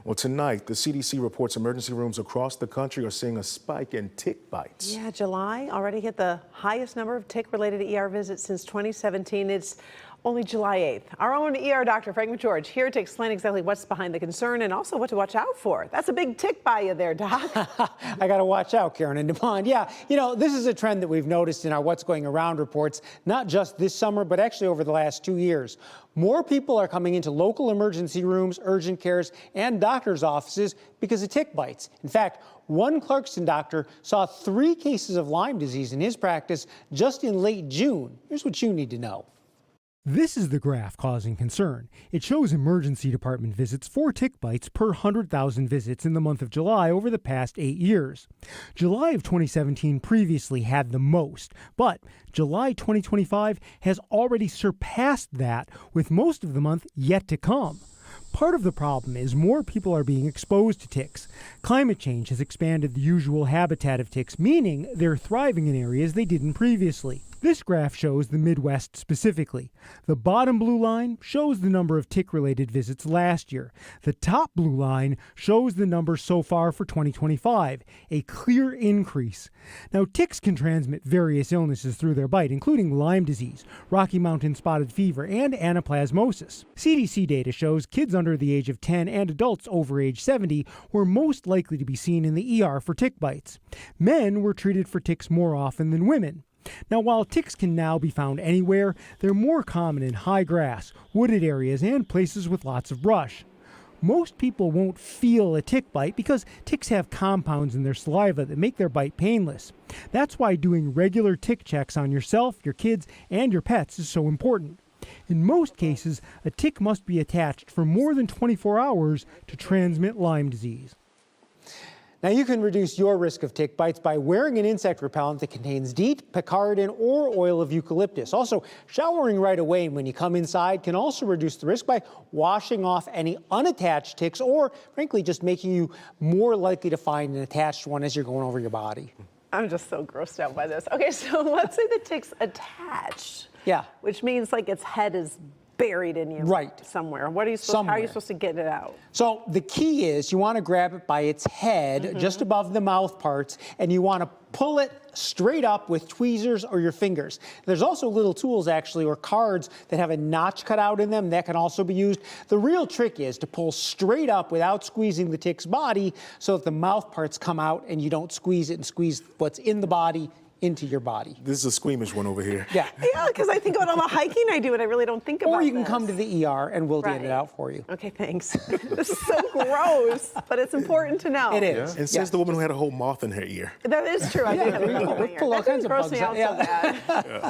Well, tonight, the CDC reports emergency rooms across the country are seeing a spike in tick bites. Yeah, July already hit the highest number of tick-related ER visits since 2017. It's only July 8th. Our own ER doctor, Frank McGeorge, here to explain exactly what's behind the concern and also what to watch out for. That's a big tick by you there, Doc. I got to watch out, Karen and DeMond. Yeah, this is a trend that we've noticed in our What's Going Around reports, not just this summer, but actually over the last 2 years. More people are coming into local emergency rooms, urgent cares, and doctors' offices because of tick bites. In fact, one Clarkston doctor saw 3 cases of Lyme disease in his practice just in late June. Here's what you need to know. This is the graph causing concern. It shows emergency department visits for tick bites per 100,000 visits in the month of July over the past 8 years. July of 2017 previously had the most, but July 2025 has already surpassed that, with most of the month yet to come. Part of the problem is more people are being exposed to ticks. Climate change has expanded the usual habitat of ticks, meaning they're thriving in areas they didn't previously. This graph shows the Midwest specifically. The bottom blue line shows the number of tick-related visits last year. The top blue line shows the number so far for 2025, a clear increase. Now, ticks can transmit various illnesses through their bite, including Lyme disease, Rocky Mountain spotted fever, and anaplasmosis. CDC data shows kids under the age of 10 and adults over age 70 were most likely to be seen in the ER for tick bites. Men were treated for ticks more often than women. Now, while ticks can now be found anywhere, they're more common in high grass, wooded areas, and places with lots of brush. Most people won't feel a tick bite because ticks have compounds in their saliva that make their bite painless. That's why doing regular tick checks on yourself, your kids, and your pets is so important. In most cases, a tick must be attached for more than 24 hours to transmit Lyme disease. Now, you can reduce your risk of tick bites by wearing an insect repellent that contains DEET, picaridin, or oil of eucalyptus. Also, showering right away when you come inside can also reduce the risk by washing off any unattached ticks or, frankly, just making you more likely to find an attached one as you're going over your body. I'm just so grossed out by this. Okay, so let's say the tick's attached. Yeah. Which means like its head is buried in you somewhere. What are you supposed how are you supposed to get it out? So the key is you want to grab it by its head, just above the mouth parts, and you want to pull it straight up with tweezers or your fingers. There's also little tools actually, or cards that have a notch cut out in them that can also be used. The real trick is to pull straight up without squeezing the tick's body so that the mouth parts come out and you don't squeeze it and squeeze what's in the body into your body. This is a squeamish one over here. Yeah, because I think about all the hiking I do and I really don't think about it. Or you can come to the ER and we'll get it out for you. Okay, thanks. This is so gross, but it's important to know. It is. Yeah. And says the woman who had a whole moth in her ear. That is true. I did have a moth in my ear. Pull all kinds of bugs gross me out so bad.